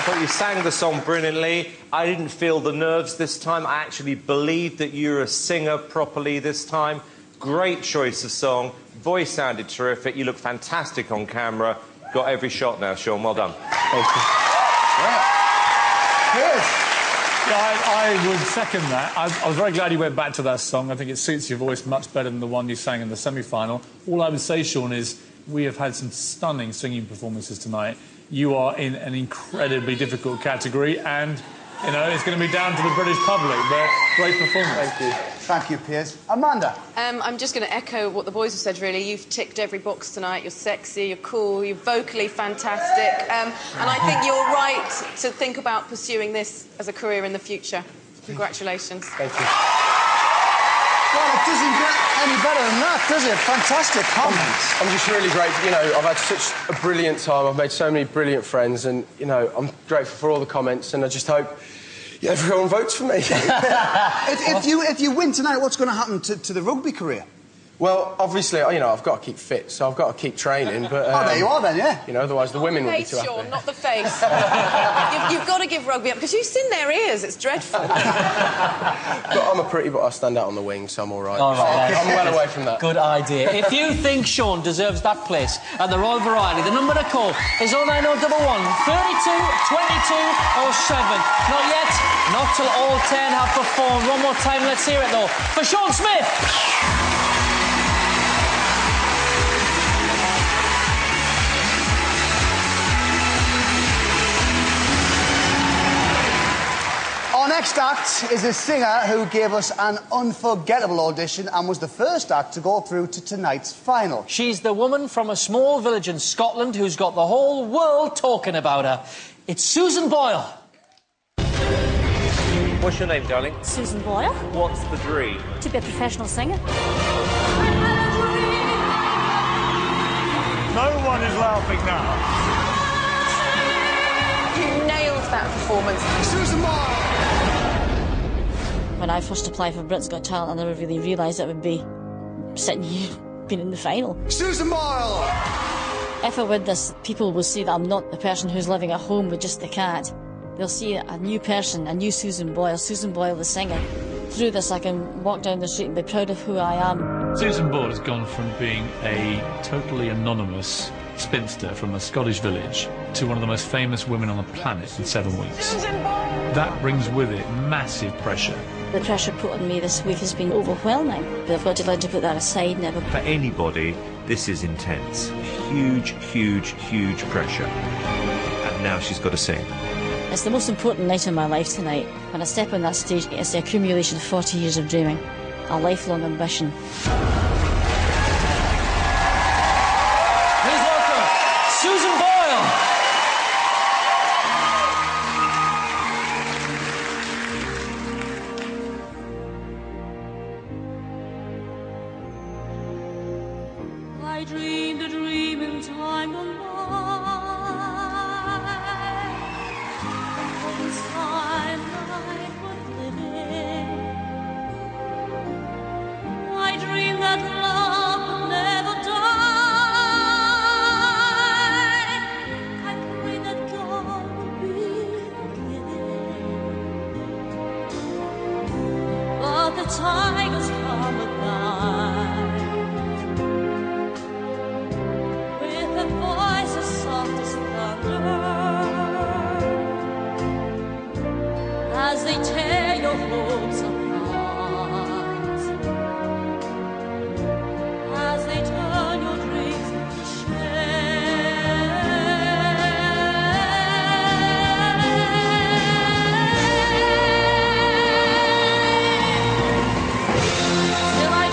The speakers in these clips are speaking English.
thought you sang the song brilliantly. I didn't feel the nerves this time. I actually believed that you were a singer properly this time. Great choice of song. Voice sounded terrific. You look fantastic on camera. Got every shot now, Sean. Well done. Thank you. Good. Yeah, I would second that. I was very glad you went back to that song. I think it suits your voice much better than the one you sang in the semi-final. All I would say, Sean, is we have had some stunning singing performances tonight. You are in an incredibly difficult category, and, you know, it's going to be down to the British public, but great performance. Thank you. Thank you, Piers. Amanda? I'm just going to echo what the boys have said, really. You've ticked every box tonight. You're sexy, you're cool, you're vocally fantastic. And I think you're right to think about pursuing this as a career in the future. Congratulations. Thank you. Well, it doesn't get any better than that, does it? Fantastic comments. I'm just really grateful. You know, I've had such a brilliant time. I've made so many brilliant friends, and, you know, I'm grateful for all the comments, and I just hope everyone votes for me. if you win tonight, what's going to happen to the rugby career? Well, obviously, you know, I've got to keep fit, so I've got to keep training, but... oh, there you are then, yeah. You know, otherwise the women would be too happy. Sean, not the face. You've got to give rugby up, because you've seen their ears. It's dreadful. But I'm a pretty, but I stand out on the wing, so I'm all right. All right. I'm well away from that. Good idea. If you think Sean deserves that place at the Royal Variety, the number to call is 09011 32 22 07. Not yet. Not till all 10 have performed. One more time, let's hear it, though. For Sean Smith! Our next act is a singer who gave us an unforgettable audition and was the first act to go through to tonight's final. She's the woman from a small village in Scotland who's got the whole world talking about her. It's Susan Boyle. What's your name, darling? Susan Boyle. What's the dream? To be a professional singer. No one is laughing now. You nailed that performance. Susan Boyle! When I first applied for Britain's Got Talent, I never really realised it would be sitting here, being in the final. Susan Boyle! If I win this, people will see that I'm not the person who's living at home with just the cat. They'll see a new person, a new Susan Boyle the singer. Through this, I can walk down the street and be proud of who I am. Susan Boyle has gone from being a totally anonymous spinster from a Scottish village to one of the most famous women on the planet in 7 weeks. That brings with it massive pressure. The pressure put on me this week has been overwhelming, but I've got to learn to put that aside now. For anybody, this is intense. Huge, huge, huge pressure. And now she's got to sing. It's the most important night of my life tonight. When I step on that stage, it's the accumulation of 40 years of dreaming, a lifelong ambition. Please welcome Susan Boyle. I dreamed a dream in time gone by. I dreamed that love would never die. I pray that God would be okay. But the tigers come at night with a voice as soft as thunder, as they tear your hopes apart.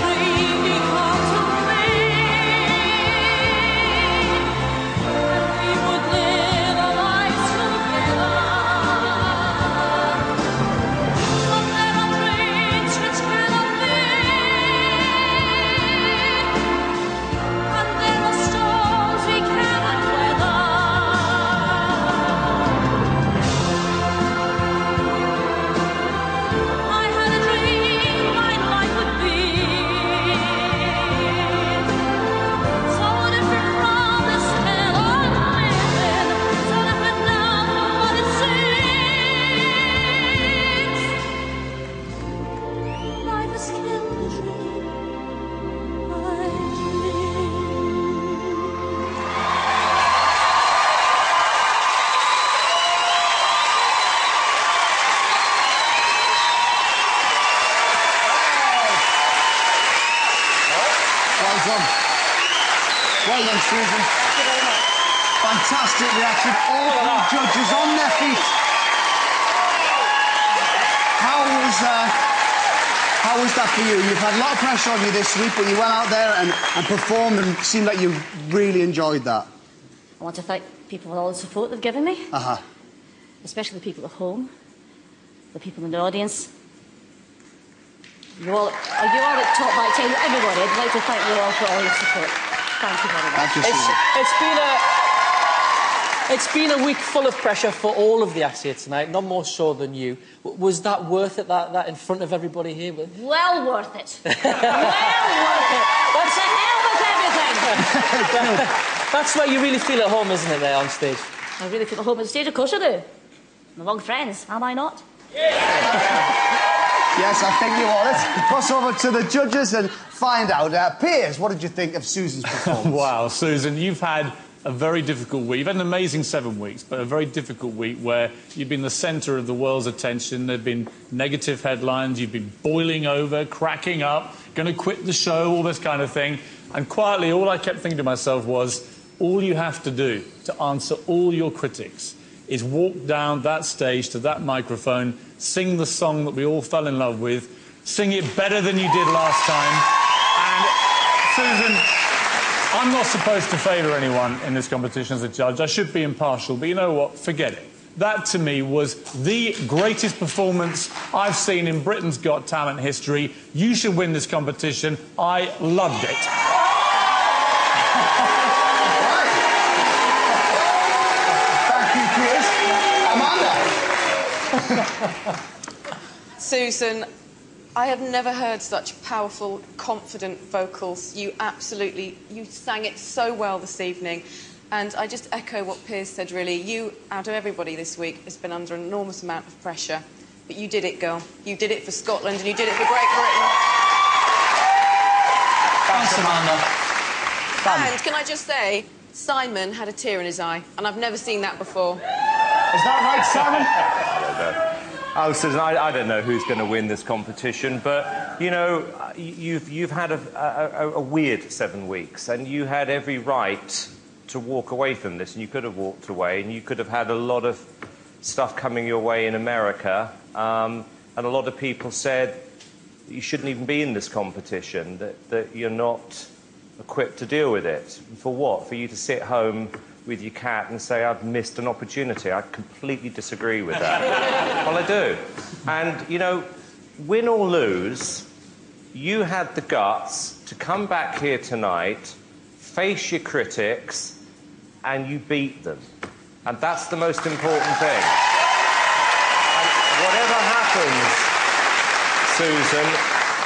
Dream done. Well done, Susan. Thank you very much. Fantastic reaction. All three judges on their feet. How was that for you? You've had a lot of pressure on you this week, but you went out there and performed and seemed like you really enjoyed that. I want to thank people for all the support they've given me. Uh-huh. Especially the people at home, the people in the audience. You all at Top Back Team, everybody. I'd like to thank you all for all your support. Thank you very much. Thank you, Susan. It's been a week full of pressure for all of the acts here tonight, none more so than you. Was that worth it, that in front of everybody here? Well worth it. Well worth it. That's a hell with everything. That's where you really feel at home, isn't it, there on stage? I really feel at home on stage, of course I do. I'm among friends, am I not? Yes, I think you are. Let's cross over to the judges and find out. Piers, what did you think of Susan's performance? Wow, Susan, you've had a very difficult week. You've had an amazing 7 weeks, but a very difficult week where you've been the centre of the world's attention. There have been negative headlines. You've been boiling over, cracking up, going to quit the show, all this kind of thing. And quietly, all I kept thinking to myself was, all you have to do to answer all your critics is walk down that stage to that microphone, sing the song that we all fell in love with, sing it better than you did last time. And, Susan, I'm not supposed to favour anyone in this competition as a judge. I should be impartial, but you know what? Forget it. That, to me, was the greatest performance I've seen in Britain's Got Talent history. You should win this competition. I loved it. Susan, I have never heard such powerful, confident vocals. You sang it so well this evening. And I just echo what Piers said, really. You, out of everybody this week, has been under an enormous amount of pressure. But you did it, girl. You did it for Scotland and you did it for Great Britain. Thanks, Amanda. And can I just say, Simon had a tear in his eye, and I've never seen that before. Is that right, Simon? Oh, Susan, I don't know who's going to win this competition, but, you know, you've had a weird 7 weeks, and you had every right to walk away from this, and you could have walked away, and you could have had a lot of stuff coming your way in America, and a lot of people said that you shouldn't even be in this competition, that you're not equipped to deal with it. For what? For you to sit home with your cat and say, I've missed an opportunity. I completely disagree with that. Well, I do. And, you know, win or lose, you had the guts to come back here tonight, face your critics, and you beat them. And that's the most important thing. And whatever happens, Susan,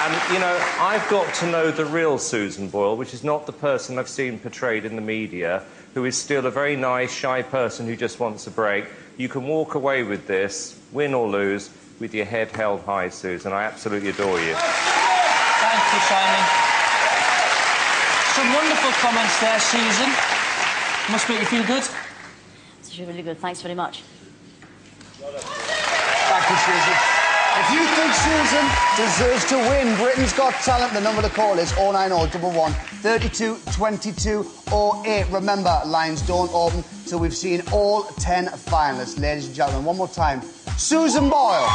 and, you know, I've got to know the real Susan Boyle, which is not the person I've seen portrayed in the media, who is still a very nice, shy person who just wants a break. You can walk away with this, win or lose, with your head held high, Susan. I absolutely adore you. Thank you, Simon. Some wonderful comments there, Susan. Must make you feel good. It's really good. Thanks very much. Thank you, Susan. If you think Susan deserves to win Britain's Got Talent, the number to call is 09011 32 22 08. Remember, lines don't open till we've seen all 10 finalists. Ladies and gentlemen, one more time, Susan Boyle.